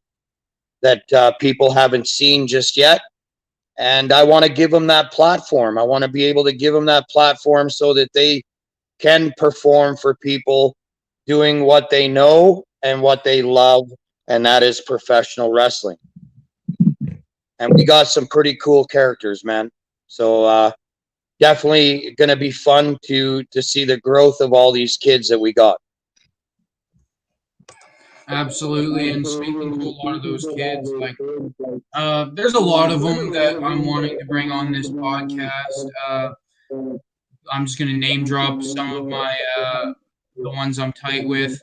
[SPEAKER 2] that people haven't seen just yet, and I want to give them that platform. I want to be able to give them that platform so that they can perform for people doing what they know and what they love, and that is professional wrestling. And we got some pretty cool characters, man. So definitely going to be fun to see the growth of all these kids that we got.
[SPEAKER 1] Absolutely. And speaking to a lot of those kids, like there's a lot of them that I'm wanting to bring on this podcast. I'm just gonna name drop some of my the ones I'm tight with.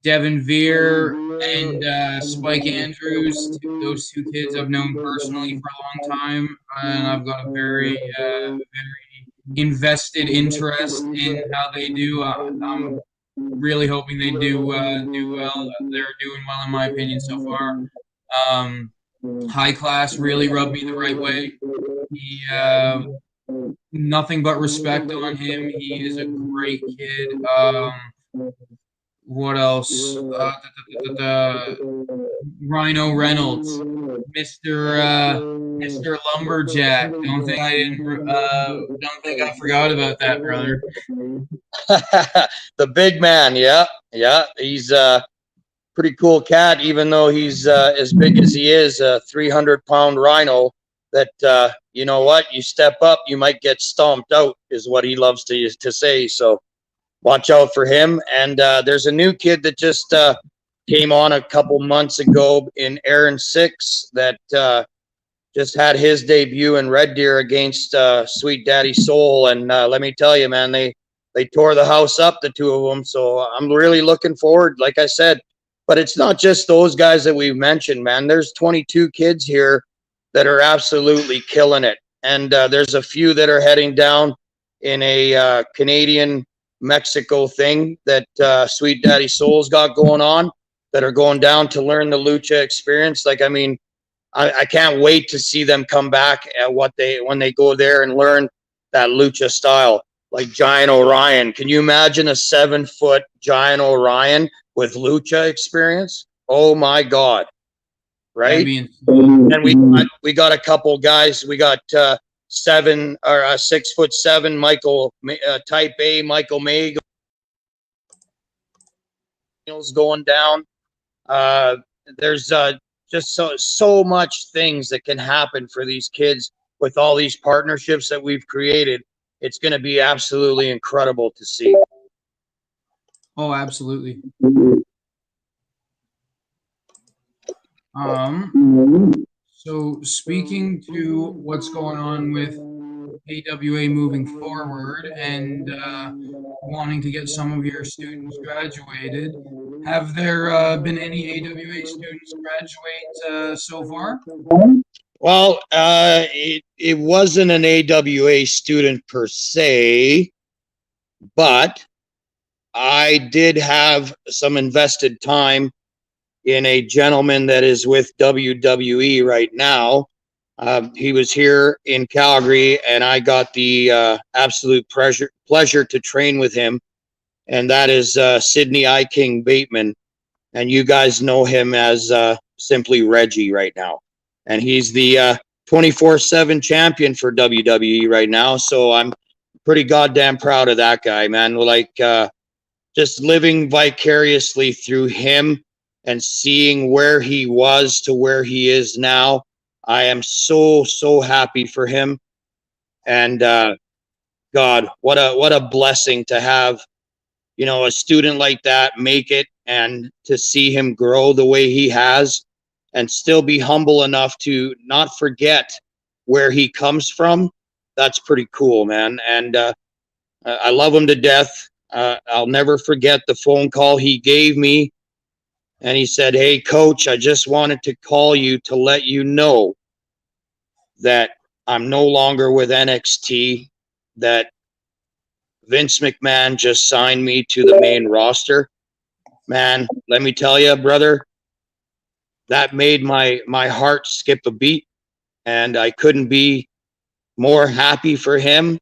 [SPEAKER 1] Devin Veer and Spike Andrews. Those two kids I've known personally for a long time, and I've got a very invested interest in how they do. I'm really hoping they do well. They're doing well in my opinion so far. High Class really rubbed me the right way. He nothing but respect on him. He is a great kid. What else? Rhino Reynolds, Mister Lumberjack. Don't think I forgot about that, brother.
[SPEAKER 2] The big man, yeah, he's a pretty cool cat. Even though he's as big as he is, a 300-pound rhino. That you know what, you step up, you might get stomped out, is what he loves to say. So watch out for him. And there's a new kid that just came on a couple months ago in Aaron 6 that just had his debut in Red Deer against Sweet Daddy Soul. And let me tell you, man, they tore the house up, the two of them. So I'm really looking forward, like I said. But it's not just those guys that we've mentioned, man. There's 22 kids here that are absolutely killing it. And there's a few that are heading down in a Canadian Mexico thing that Sweet Daddy Soul's got going on, that are going down to learn the lucha experience. Like, I mean, I can't wait to see them come back at when they go there and learn that lucha style. Like Giant Orion. Can you imagine a 7-foot Giant Orion with lucha experience? Oh my God.
[SPEAKER 1] That'd
[SPEAKER 2] Right?
[SPEAKER 1] be insane.
[SPEAKER 2] And we got a couple guys. We got 6'7" Michael Type A Michael May going down. Uh, there's just so much things that can happen for these kids with all these partnerships that we've created. It's going to be absolutely incredible to see.
[SPEAKER 1] Oh, absolutely. So speaking to what's going on with A.W.A. moving forward and wanting to get some of your students graduated, have there been any A.W.A. students graduate so far?
[SPEAKER 2] Well, it wasn't an AWA student per se, but I did have some invested time in a gentleman that is with WWE right now. He was here in Calgary, and I got the absolute pleasure to train with him, and that is Sidney I. King Bateman, and you guys know him as simply Reggie right now, and he's the 24/7 champion for WWE right now. So I'm pretty goddamn proud of that guy, man. Like just living vicariously through him and seeing where he was to where he is now. I am so happy for him, and God, what a blessing to have, you know, a student like that make it, and to see him grow the way he has, and still be humble enough to not forget where he comes from. That's pretty cool, man. And I love him to death. I'll never forget the phone call he gave me, and he said, "Hey, coach, I just wanted to call you to let you know that I'm no longer with NXT, that Vince McMahon just signed me to the main roster." Man, let me tell you, brother, that made my heart skip a beat, and I couldn't be more happy for him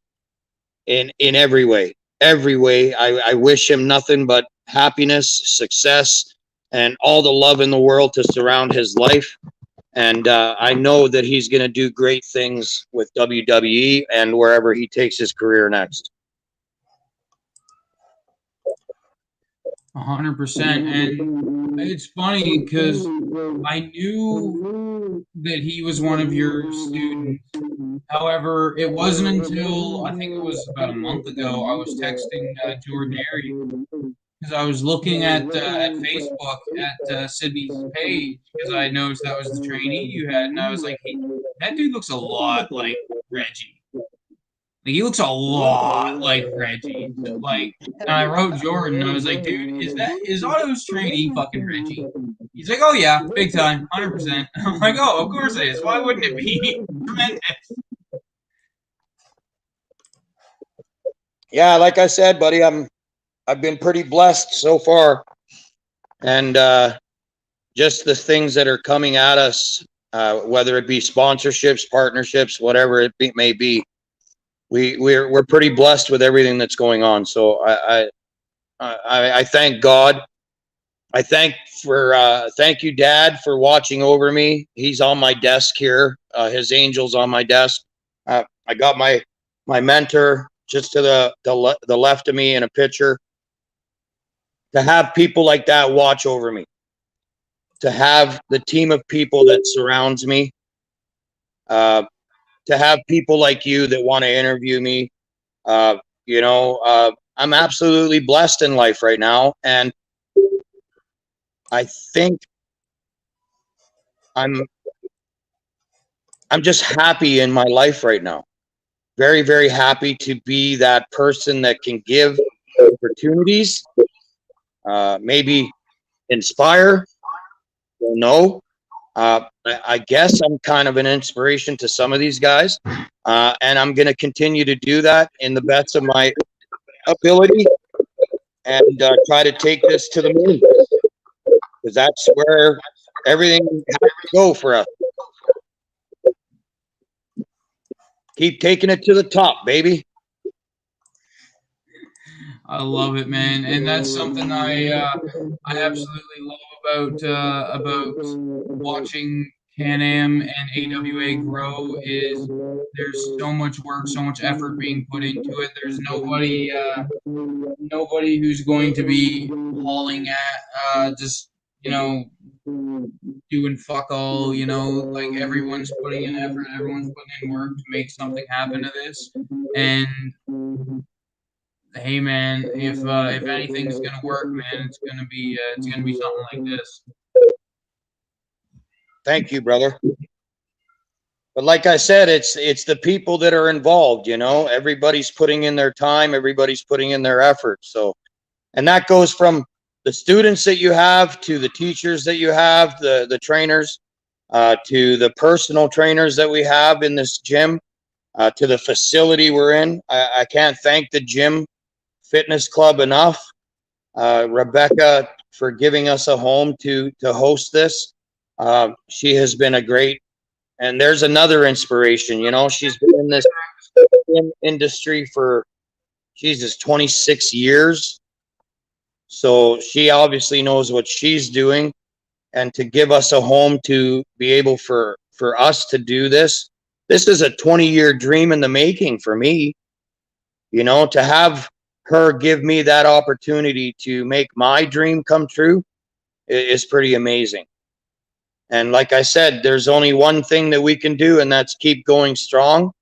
[SPEAKER 2] in every way. Every way, I wish him nothing but happiness, success, and all the love in the world to surround his life. And I know that he's going to do great things with WWE and wherever he takes his career next.
[SPEAKER 1] 100%. And it's funny because I knew that he was one of your students. However, it wasn't until I think it was about a month ago I was texting Jordan Airy because I was looking at Facebook at Sydney's page because I noticed that was the trainee you had, and I was like, hey, that dude looks a lot like Reggie. Like, he looks a lot like Reggie. So, like, and I wrote Jordan. I was like, dude, is Otto's trainee fucking Reggie? He's like, oh yeah, big time, 100%. I'm like, oh, of course it is. Why wouldn't it be? Tremendous.
[SPEAKER 2] Yeah, like I said, buddy, I've been pretty blessed so far, and just the things that are coming at us, whether it be sponsorships, partnerships, whatever may be, we're pretty blessed with everything that's going on. So I thank God. I thank you, Dad, for watching over me. He's on my desk here. His angel's on my desk. I got my mentor just to the left of me in a picture. To have people like that watch over me, to have the team of people that surrounds me, uh, to have people like you that want to interview me. Uh, I'm absolutely blessed in life right now, and I think I'm I'm just happy in my life right now. Very, very happy to be that person that can give opportunities, maybe inspire. Don't know. I guess I'm kind of an inspiration to some of these guys, and I'm going to continue to do that in the best of my ability, and try to take this to the moon, because that's where everything has to go for us. Keep taking it to the top, baby.
[SPEAKER 1] I love it, man, and that's something I absolutely love about watching Can-Am and A.W.A grow is there's so much work, so much effort being put into it. There's nobody who's going to be hauling at just you know doing fuck all. Like everyone's putting in effort, everyone's putting in work to make something happen to this, and hey man, if anything's gonna work, man, it's gonna be something like this.
[SPEAKER 2] Thank you, brother. But like I said, it's the people that are involved. Everybody's putting in their time, everybody's putting in their effort. So, and that goes from the students that you have to the teachers that you have, the trainers, to the personal trainers that we have in this gym, to the facility we're in. I can't thank the gym fitness club enough. Rebecca, for giving us a home to host this. She has been a great And there's another inspiration. You know, she's been in this industry for Jesus 26 years. So she obviously knows what she's doing, and to give us a home to be able for us to do this. This is a 20-year dream in the making for me. You know, to have her give me that opportunity to make my dream come true is pretty amazing. And like I said, there's only one thing that we can do, and that's keep going strong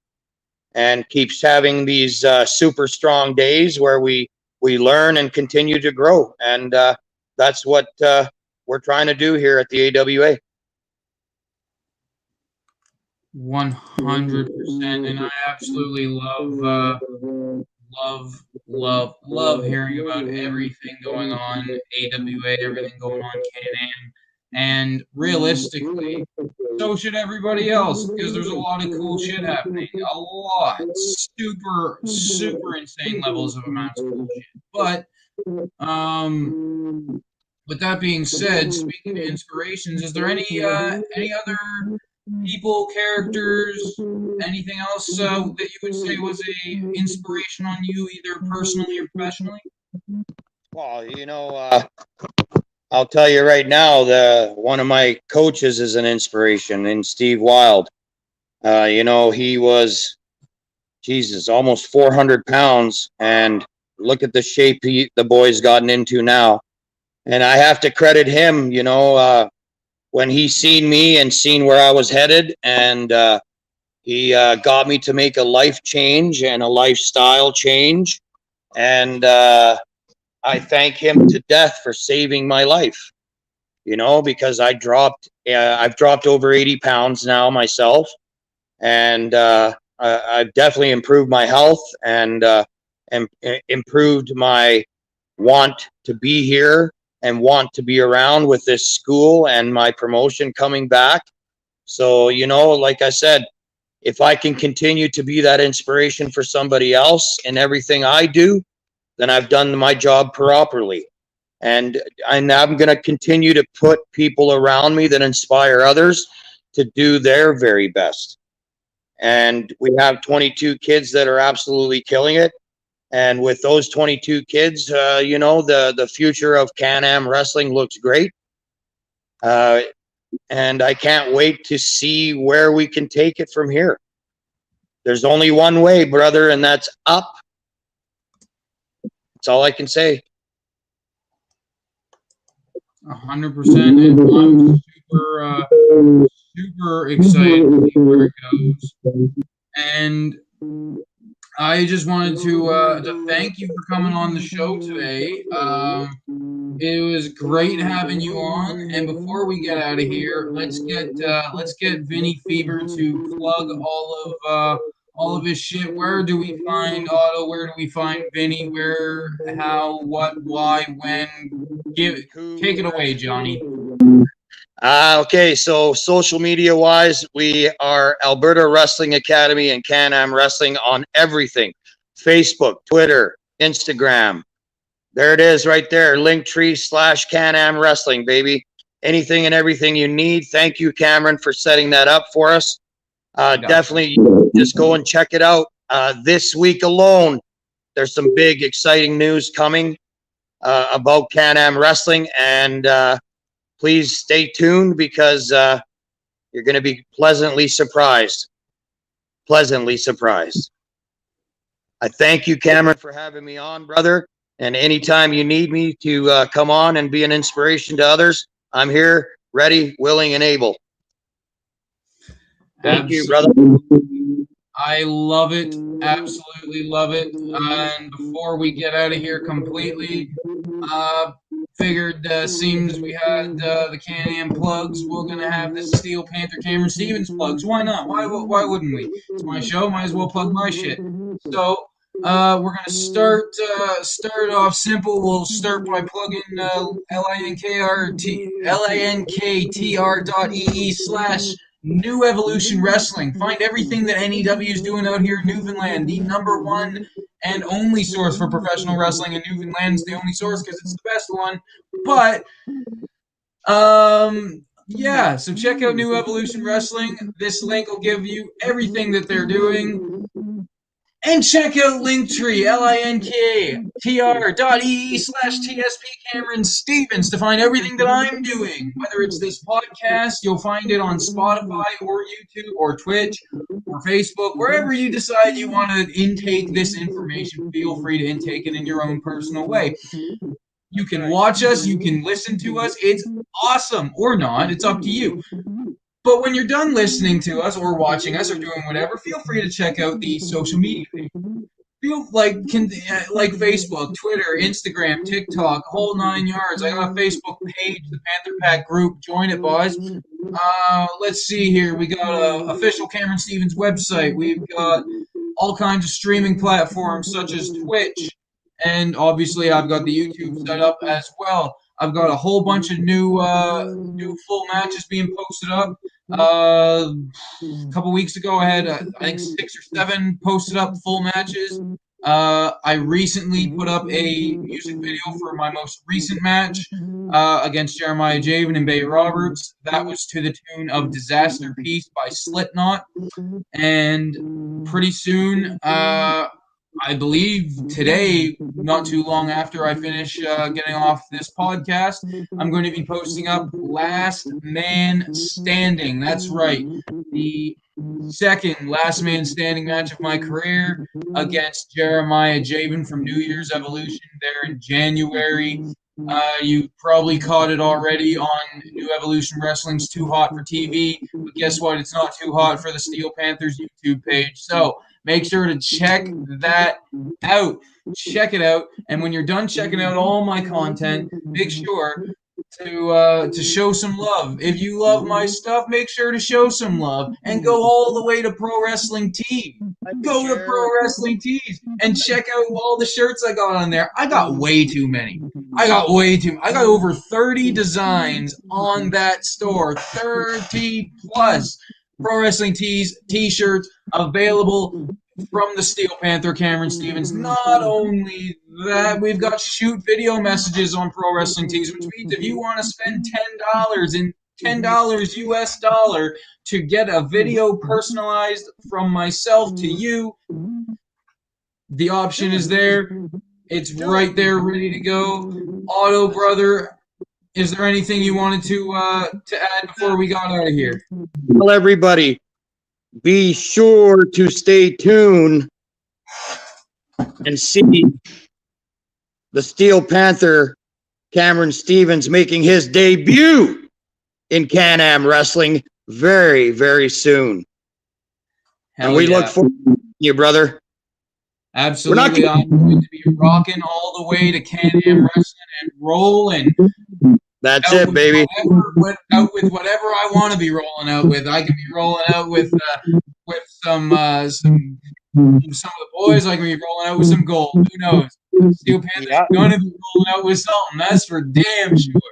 [SPEAKER 2] and keeps having these super strong days where we learn and continue to grow. And that's what we're trying to do here at the A.W.A.
[SPEAKER 1] 100%, and I absolutely love hearing about everything going on AWA, everything going on Can-Am, and realistically, so should everybody else because there's a lot of cool shit happening. A lot, super insane levels of amounts of cool shit. But with that being said, speaking of inspirations, is there any other people, characters, anything else that you would say was a inspiration on you, either personally or professionally?
[SPEAKER 2] Well, you know, I'll tell you right now, the one of my coaches is an inspiration in Steve Wild. You know, he was Jesus, almost 400 pounds, and look at the shape the boy's gotten into now. And I have to credit him, you know, when he seen me and seen where I was headed, and he got me to make a life change and a lifestyle change. And I thank him to death for saving my life, you know, because I've dropped over 80 pounds now myself. And I've definitely improved my health and improved my want to be here and want to be around with this school and my promotion coming back. So, you know, like I said, if I can continue to be that inspiration for somebody else in everything I do, then I've done my job properly. And I'm going to continue to put people around me that inspire others to do their very best. And we have 22 kids that are absolutely killing it. And with those 22 kids, you know, the future of Can-Am wrestling looks great. Uh, and I can't wait to see where we can take it from here. There's only one way, brother, and that's up. That's all I can say.
[SPEAKER 1] 100%, and I'm super excited to see where it goes. And I just wanted to thank you for coming on the show today. It was great having you on. And before we get out of here, let's get Vinnie Fever to plug all of his shit. Where do we find Otto? Where do we find Vinnie? Where, how, what, why, when? Give Take it away, Johnny.
[SPEAKER 2] Okay, so social media wise, we are Alberta Wrestling Academy and Can-Am Wrestling on everything: Facebook, Twitter, Instagram. There it is right there. Linktree/Can-Am Wrestling, baby. Anything and everything you need. Thank you, Cameron, for setting that up for us. Definitely just go and check it out. This week alone, there's some big, exciting news coming about Can-Am Wrestling, and please stay tuned because you're going to be pleasantly surprised. Pleasantly surprised. I thank you, Cameron, for having me on, brother. And anytime you need me to come on and be an inspiration to others, I'm here, ready, willing, and able. Thank you, brother.
[SPEAKER 1] I love it. Absolutely love it. And before we get out of here completely, figured seems we had the Can-Am plugs. We're gonna have the Steel Panther Cameron Stevens plugs. Why not? Why wouldn't we? It's my show. Might as well plug my shit. So we're gonna start off simple. We'll start by plugging linktr.ee/ New Evolution Wrestling. Find everything that NEW is doing out here in Newfoundland. The number one and only source for professional wrestling in Newfoundland is the only source because it's the best one. But yeah, so check out New Evolution Wrestling. This link will give you everything that they're doing. And check out Linktree, linktr.ee/TSP Cameron Stevens to find everything that I'm doing. Whether it's this podcast, you'll find it on Spotify or YouTube or Twitch or Facebook. Wherever you decide you want to intake this information, feel free to intake it in your own personal way. You can watch us, you can listen to us. It's awesome, or not. It's up to you. But when you're done listening to us or watching us or doing whatever, feel free to check out the social media page. Feel like Facebook, Twitter, Instagram, TikTok, whole 9 yards. I got a Facebook page, the Panther Pack group. Join it, boys. Let's see here. We got a official Cameron Stevens website. We've got all kinds of streaming platforms such as Twitch, and obviously I've got the YouTube set up as well. I've got a whole bunch of new full matches being posted up. A couple weeks ago, I had I think 6 or 7 posted up full matches. I recently put up a music video for my most recent match against Jeremiah Javen and Bay Roberts. That was to the tune of "Disaster Piece" by Slipknot. And pretty soon, I believe today, not too long after I finish getting off this podcast, I'm going to be posting up Last Man Standing. That's right. The second Last Man Standing match of my career against Jeremiah Javen from New Year's Evolution there in January. You probably caught it already on New Evolution Wrestling's Too Hot for TV, but guess what? It's not too hot for the Steel Panthers YouTube page. So make sure to check that out. Check it out, and when you're done checking out all my content, make sure to show some love. If you love my stuff, make sure to show some love and go all the way to Pro Wrestling Tees. Go to Pro Wrestling Tees and check out all the shirts I got on there. I got way too many. I got over 30 designs on that store. 30 plus Pro Wrestling Tees t-shirts available from the Steel Panther, Cameron Stevens. Not only that, we've got shoot video messages on Pro Wrestling Tees, which means if you want to spend $10 US dollar to get a video personalized from myself to you, the option is there. It's right there, ready to go. Otto, brother, is there anything you wanted to add before we got out of here?
[SPEAKER 2] Well, everybody, be sure to stay tuned and see the Steel Panther, Cameron Stevens, making his debut in Can-Am Wrestling very, very soon.
[SPEAKER 1] Hell
[SPEAKER 2] and we
[SPEAKER 1] yeah.
[SPEAKER 2] look forward to you, brother.
[SPEAKER 1] Absolutely. I'm going to be rocking all the way to Can-Am Wrestling and rolling.
[SPEAKER 2] That's it, baby.
[SPEAKER 1] Out with whatever I want to be rolling out with. I can be rolling out with some of the boys. I can be rolling out with some gold. Who knows? Steel Panther's going to be rolling out with something. That's for damn sure.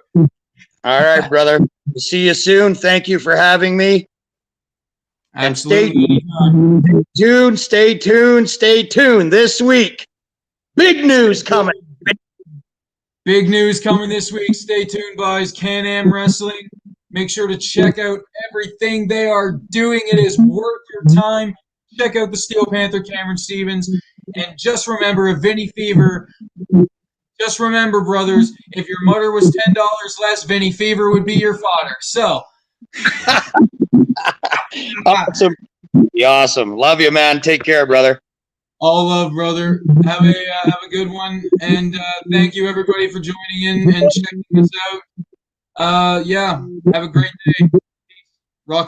[SPEAKER 2] All right, brother. See you soon. Thank you for having me.
[SPEAKER 1] Absolutely.
[SPEAKER 2] And stay tuned. This week, big news coming.
[SPEAKER 1] Big news coming this week. Stay tuned, guys. Can-Am Wrestling. Make sure to check out everything they are doing. It is worth your time. Check out the Steel Panther, Cameron Stevens. And just remember, if Vinnie Fever, just remember, brothers, if your mother was $10 less, Vinnie Fever would be your fodder. So.
[SPEAKER 2] Awesome. Awesome. Love you, man. Take care, brother.
[SPEAKER 1] All love, brother. Have a good one, and thank you everybody for joining in and checking us out. Yeah, have a great day.